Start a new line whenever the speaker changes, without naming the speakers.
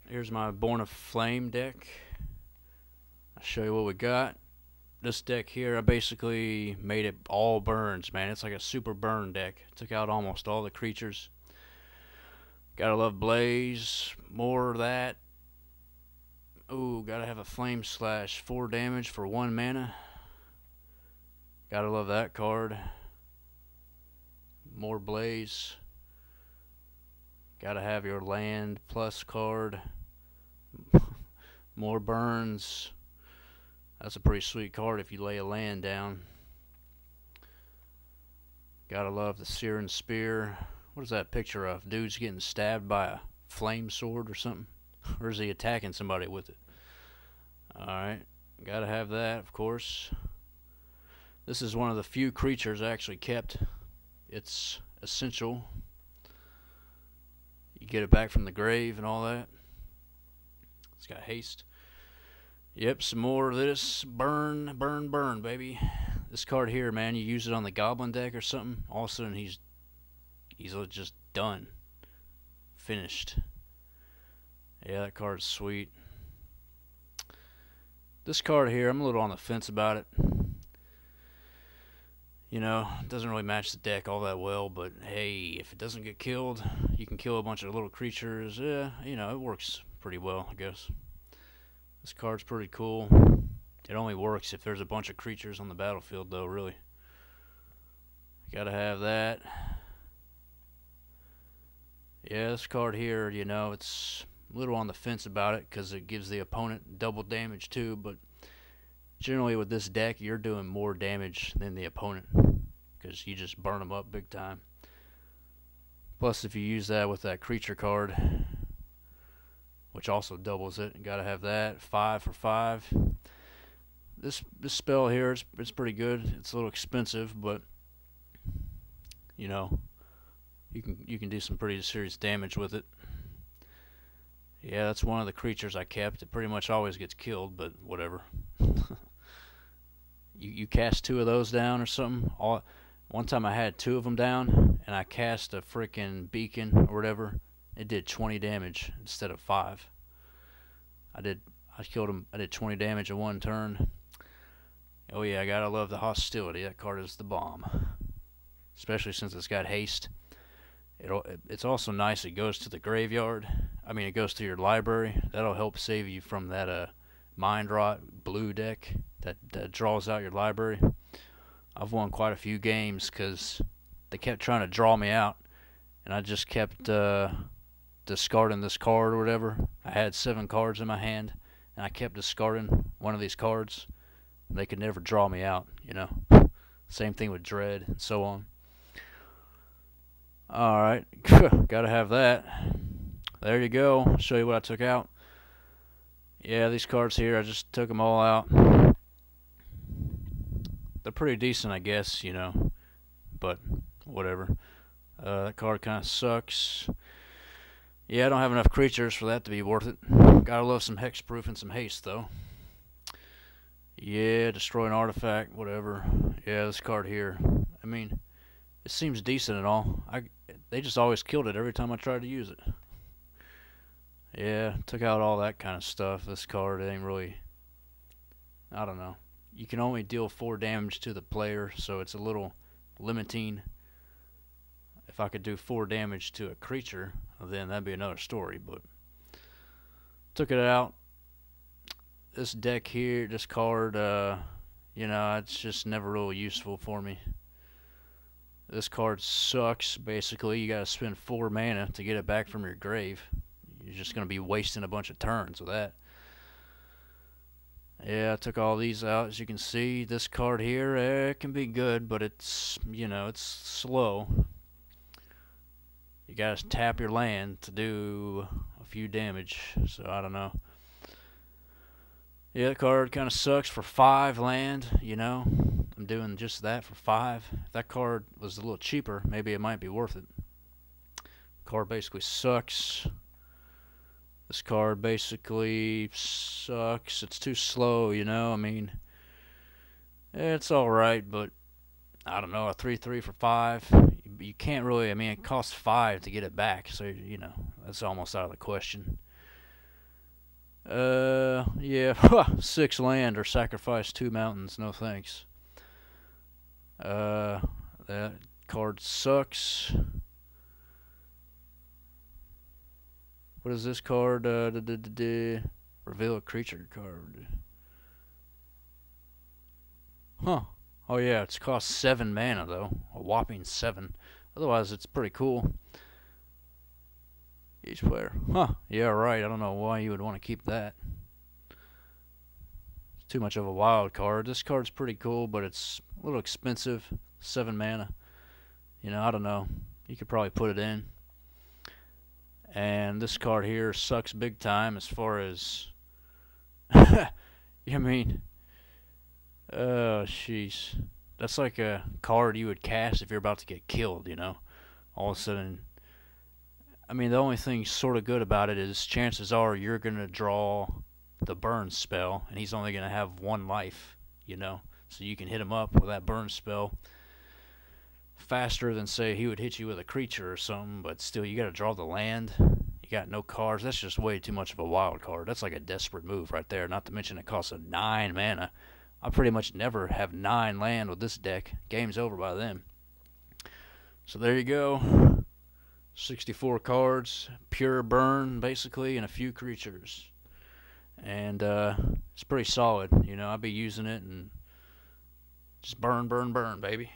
Here's my Born of Flame deck. I'll show you what we got. This deck here, I basically made it all burns, man. It's like a super burn deck. Took out almost all the creatures. Gotta love Blaze. More of that. Ooh, gotta have a Flame Slash. 4 damage for 1 mana. Gotta love that card. More Blaze. Gotta have your land plus card. More burns. That's a pretty sweet card if you lay a land down. Gotta love the Searing Spear. What is that picture of? Dude's getting stabbed by a flame sword or something? Or is he attacking somebody with it? Alright, gotta have that, of course. This is one of the few creatures I actually kept. It's essential. You get it back from the grave and all that. It's got haste. Yep, some more of this. Burn, burn, burn, baby. This card here, man, you use it on the Goblin deck or something, all of a sudden he's just done. Finished. Yeah, that card's sweet. This card here, I'm a little on the fence about it. You know, it doesn't really match the deck all that well, but hey, if it doesn't get killed, you can kill a bunch of little creatures. Yeah, you know, it works pretty well, I guess. This card's pretty cool. It only works if there's a bunch of creatures on the battlefield, though, really. Gotta have that. Yeah, this card here, you know, it's a little on the fence about it because it gives the opponent double damage too, but generally with this deck, you're doing more damage than the opponent because you just burn them up big time. Plus, if you use that with that creature card, which also doubles it, you gotta have that. 5 for 5. This spell here, it's pretty good. It's a little expensive, but you know, you can do some pretty serious damage with it. Yeah, that's one of the creatures I kept. It pretty much always gets killed, but whatever. you cast 2 of those down or something. One time I had 2 of them down, and I cast a freaking beacon or whatever. It did 20 damage instead of 5. I killed him. I did 20 damage in 1 turn. Oh yeah, I gotta love the hostility. That card is the bomb, especially since it's got haste. It's also nice. It goes to the graveyard. I mean, it goes to your library. That'll help save you from that Mind Rot blue deck that draws out your library. I've won quite a few games because they kept trying to draw me out, and I just kept discarding this card or whatever. I had 7 cards in my hand, and I kept discarding one of these cards. They could never draw me out, you know. Same thing with Dread and so on. Alright, gotta have that. There you go. I'll show you what I took out. Yeah, these cards here, I just took them all out. They're pretty decent, I guess, you know, but whatever. That card kind of sucks. Yeah, I don't have enough creatures for that to be worth it. Gotta love some hexproof and some haste, though. Yeah, destroy an artifact, whatever. Yeah, this card here. I mean, it seems decent and all. They just always killed it every time I tried to use it. Yeah, took out all that kind of stuff. This card ain't really, I don't know. You can only deal 4 damage to the player, so it's a little limiting. If I could do 4 damage to a creature, then that'd be another story, but took it out. This deck here, this card, you know, it's just never really useful for me. This card sucks, basically. You gotta spend 4 mana to get it back from your grave. You're just gonna be wasting a bunch of turns with that. Yeah, I took all these out. As you can see, this card here, it can be good, but it's, you know, it's slow. You gotta tap your land to do a few damage, so I don't know. Yeah, the card kind of sucks for 5 land, you know. I'm doing just that for 5. If that card was a little cheaper, maybe it might be worth it. Card basically sucks. This card basically sucks. It's too slow, you know. I mean, it's alright, but I don't know, a 3/3 for 5. You can't really, I mean, it costs 5 to get it back, so, you know, that's almost out of the question. Yeah, 6 land or sacrifice 2 mountains. No thanks. Uh, that card sucks. What is this card? Reveal a creature card. Huh. Oh yeah, it's cost 7 mana though. A whopping 7. Otherwise, it's pretty cool. Each player. Huh. Yeah, right. I don't know why you would want to keep that. It's too much of a wild card. This card's pretty cool, but it's a little expensive. 7 mana. You know, I don't know. You could probably put it in. And this card here sucks big time as far as... I mean... Oh, jeez. That's like a card you would cast if you're about to get killed, you know? All of a sudden... I mean, the only thing sort of good about it is chances are you're going to draw the burn spell, and he's only going to have 1 life, you know? So you can hit him up with that burn spell faster than, say, he would hit you with a creature or something, but still, you got to draw the land. You got no cards. That's just way too much of a wild card. That's like a desperate move right there, not to mention it costs a 9 mana. I pretty much never have 9 land with this deck. Game's over by then. So there you go. 64 cards, pure burn, basically, and a few creatures. And it's pretty solid. You know, I'll be using it and just burn, burn, burn, baby.